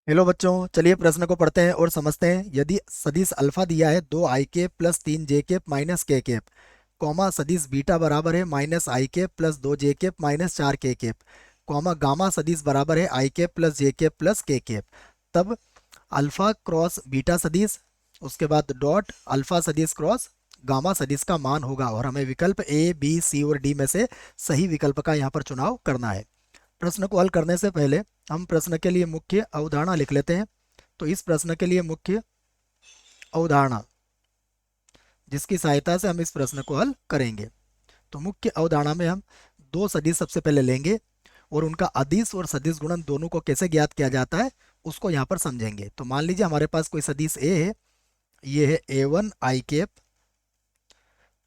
Hello बच्चों, चलिए प्रश्न को पढ़ते हैं और समझते हैं। यदि सदिश अल्फा दिया है 2 i plus 3 j minus k comma सदिश बीटा बराबर है -i plus 2 j minus 4 k comma gamma सदिश बराबर है i plus j plus k, तब अल्फा क्रॉस बीटा सदिश, उसके बाद डॉट अल्फा सदिश क्रॉस गामा सदिश का मान होगा। और हमें विकल्प ए बी सी और डी में से सही विकल्प का यहाँ पर चुनाव करना है। प्रश्न को हल करने से पहले हम प्रश्न के लिए मुख्य अवधारणा लिख लेते हैं। तो इस प्रश्न के लिए मुख्य अवधारणा जिसकी सहायता से हम इस प्रश्न को हल करेंगे। तो मुख्य अवधारणा में हम दो सदिश सबसे पहले लेंगे और उनका अदिश और सदिश गुणन दोनों को कैसे ज्ञात किया जाता है उसको यहाँ पर समझेंगे। तो मान लीजिए हमारे पास कोई सदिश ए है, ये है a1 i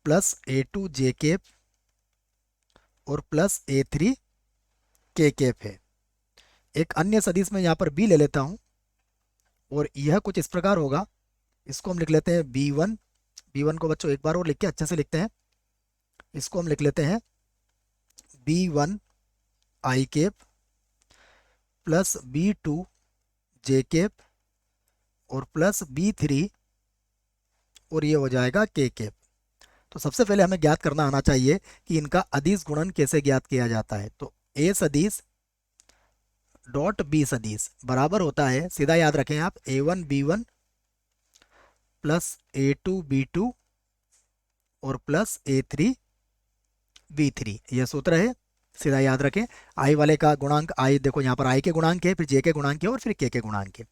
plus a2 j और प्लस a3 k है। एक अन्य सदिश मैं यहाँ पर बी ले लेता हूँ और यह कुछ इस प्रकार होगा। इसको हम लिख लेते हैं b1। b1 को बच्चों एक बार और लिख के अच्छे से लिखते हैं। इसको हम लिख लेते हैं b1 i plus b2 j और प्लस b3 और ये हो जाएगा k। तो सबसे पहले हमें ज्ञात करना आना चाहिए कि इनका अदिश गुणन कैसे ज्ञात किया जाता है। तो a सदिश डॉट b सदिश बराबर होता है, सीधा याद रखें आप, a1 b1 plus a2 b2 और प्लस a3 b3। यह सूत्र है, सीधा याद रखें। आई वाले का गुणांक आई, देखो यहाँ पर आई के गुणांक है, फिर जे के गुणांक है और फिर के गुणांक है।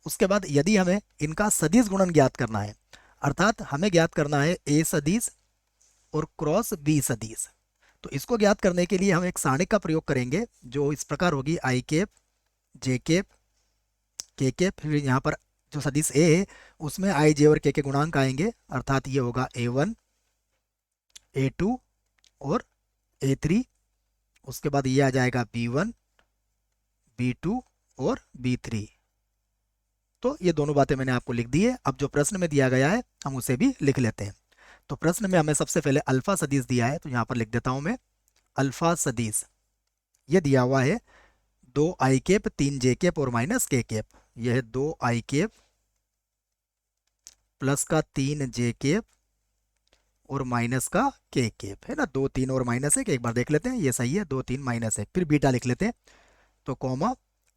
उसके बाद यदि हमें इनका सदिश गुणन ज्ञात करना है, अर्थात हमें ज्ञात करना है ए सदिश और क्रॉस बी सदिश, तो इसको ज्ञात करने के लिए हम एक सारणिक का प्रयोग करेंगे जो इस प्रकार होगी i, j, k, फिर यहाँ पर जो सदिश ए है उसमें आई जे और के गुणांक आएंगे, अर्थात ये होगा a1 a2 और a3। उसके बाद ये आ जाएगा b1 b2 और b3। तो ये दोनों बातें मैंने आपको लिख दी है। अब जो प्रश्न में दिया गया है हम उसे भी लिख लेते हैं। तो प्रश्न में हमें सबसे पहले अल्फा सदिश दिया है, तो यहाँ पर लिख देता हूं मैं अल्फा सदिश। ये दिया हुआ है 2 i 3 j और माइनस k। यह है 2 i प्लस का 3 j और माइनस का k है ना। 2 3 और -1, एक बार देख लेते हैं, ये सही है, 2 3 -1, फिर बीटा लिख लेते हैं। तो कॉमा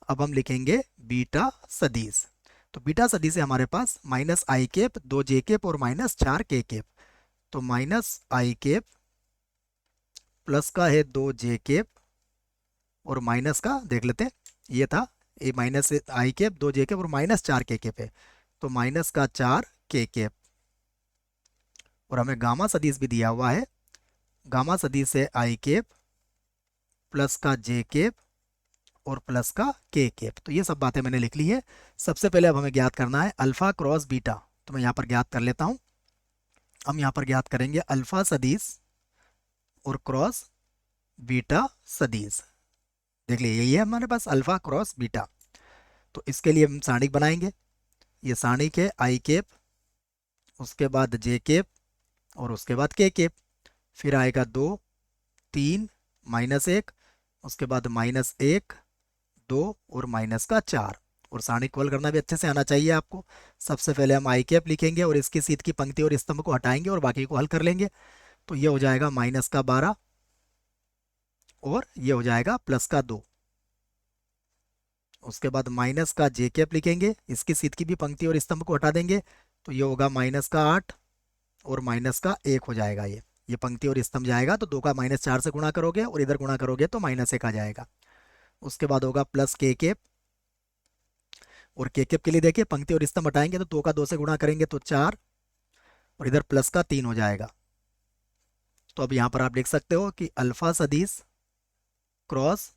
अब हम लिखेंगे बीटा सदिश। तो बीटा सदिश है हमारे पास -i 2 j और -4 k। तो -i प्लस का है 2 j और माइनस का देख लेते हैं, ये था ये -i 2 j और -4 k है, तो माइनस का 4 k। और हमें गामा सदिश भी दिया हुआ है, गामा सदिश है i प्लस का j और प्लस का k। तो ये सब बातें मैंने लिख ली है। सबसे पहले अब हमें ज्ञात करना है अल्फा क्रॉस बीटा, तो मैं यहाँ पर ज्ञात कर लेता हूँ। हम यहाँ पर ज्ञात करेंगे अल्फा सदिश और क्रॉस बीटा सदिश। देख लीजिए यही है हमारे पास अल्फा क्रॉस बीटा। तो इसके लिए हम सारणिक बनाएंगे। ये सारणिक है i, उसके बाद j और उसके बाद k। फिर आएगा 2 3 -1, उसके बाद -1 2 और माइनस का 4। और सारणिक को हल करना भी अच्छे से आना चाहिए आपको। सबसे पहले हम i लिखेंगे और इसकी सीध की पंक्ति और स्तंभ को हटाएंगे और बाकी को हल कर लेंगे। तो ये हो जाएगा -12 और ये हो जाएगा +2। उसके बाद माइनस का j लिखेंगे, इसकी सीध की भी पंक्ति और स्तंभ को हटा देंगे। तो ये होगा -8 और -1 हो जाएगा। ये पंक्ति और स्तंभ जाएगा तो 2 का -4 से गुणा करोगे और इधर गुणा करोगे तो -1 आ जाएगा। उसके बाद होगा प्लस k और के के लिए देखिए पंक्ति और स्तंभ हटाएंगे तो 2 का 2 से गुणा करेंगे तो 4 और इधर प्लस का 3 हो जाएगा। तो अब यहाँ पर आप लिख सकते हो कि अल्फा सदिश क्रॉस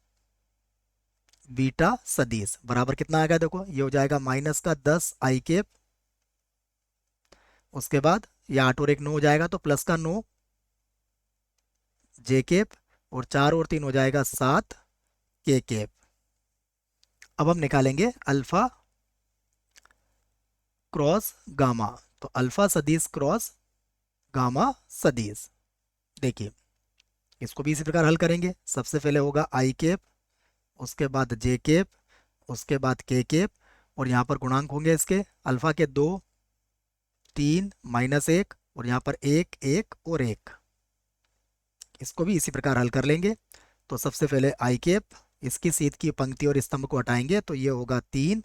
बीटा सदिश बराबर कितना आ गया, देखो ये हो जाएगा -10 i। उसके बाद ये 8 और 1 9 हो जाएगा तो प्लस का 9 j और 4 और 3 हो जाएगा 7 k। अब हम निकालेंगे अल्फा क्रॉस गामा। तो अल्फा सदिश क्रॉस गामा सदिश, देखिए इसको भी इसी प्रकार हल करेंगे। सबसे पहले होगा i, उसके बाद j, उसके बाद k और यहाँ पर गुणांक होंगे इसके अल्फा के 2, 3, -1 और यहाँ पर 1, 1 और 1। इसको भी इसी प्रकार हल कर लेंगे। तो सबसे पहले आई कैप, इसकी सीध की पंक्ति और स्तंभ को हटाएंगे तो ये होगा 3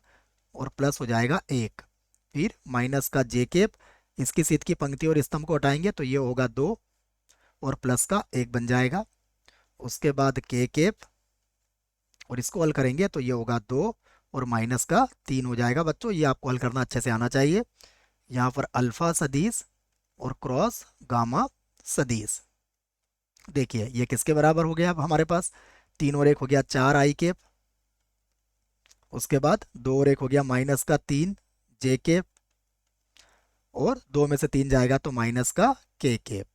और प्लस हो जाएगा 1। फिर माइनस का जे कैप, इसकी सीध की पंक्ति और स्तंभ को हटाएंगे तो ये होगा 2 और प्लस का 1 बन जाएगा। उसके बाद के कैप और इसको हल करेंगे तो ये होगा 2 और माइनस का 3 हो जाएगा। बच्चों ये आपको हल करना अच्छे से आना चाहिए। यहाँ पर अल्फा सदिश और क्रॉस गामा सदिश, देखिए ये किसके बराबर हो गया। अब हमारे पास 3 और 1 हो गया 4 आई कैप, उसके बाद 2 और 1 हो गया माइनस का 3 जे कैप और 2 में से 3 जाएगा तो माइनस का के कैप।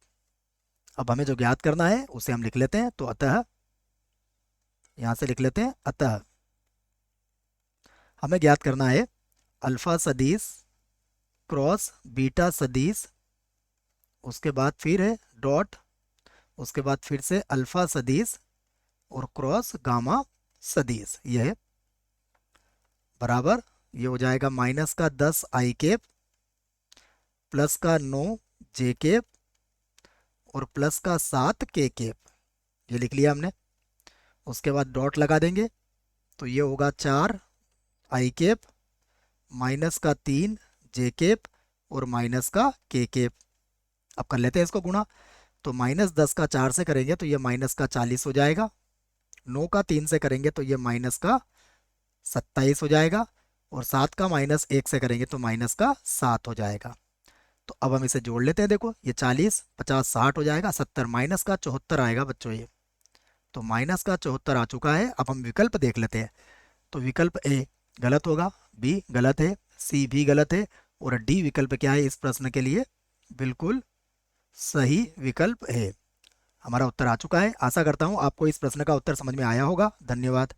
अब हमें जो ज्ञात करना है उसे हम लिख लेते हैं। तो अतः यहां से लिख लेते हैं, अतः हमें ज्ञात करना है अल्फा सदिश क्रॉस बीटा सदिश, उसके बाद फिर है डॉट, उसके बाद फिर से अल्फा सदिश और क्रॉस गामा सदिश, यह है बराबर, ये हो जाएगा माइनस का 10 आई कैप प्लस का 9 जे कैप और प्लस का 7 के कैप, ये लिख लिया हमने। उसके बाद डॉट लगा देंगे तो ये होगा 4 आई कैप माइनस का 3 जे कैप और माइनस का के कैप। अब कर लेते हैं इसको गुणा। तो -10 का 4 से करेंगे तो ये माइनस का 40 हो जाएगा, 9 का 3 से करेंगे तो ये माइनस का 27 हो जाएगा और 7 का -1 से करेंगे तो माइनस का 7 हो जाएगा। तो अब हम इसे जोड़ लेते हैं। देखो ये 40, 50, 60 हो जाएगा, 70 माइनस का 74 आएगा बच्चों ये। तो माइनस का 74 आ चुका है। अब हम विकल्प देख लेते हैं। तो विकल्प ए गलत होगा, बी गलत है, सी भी गलत है और डी विकल्प क्या है इस प्रश्न के लिए, बिल्कुल सही विकल्प है। हमारा उत्तर आ चुका है। आशा करता हूँ आपको इस प्रश्न का उत्तर समझ में आया होगा। धन्यवाद।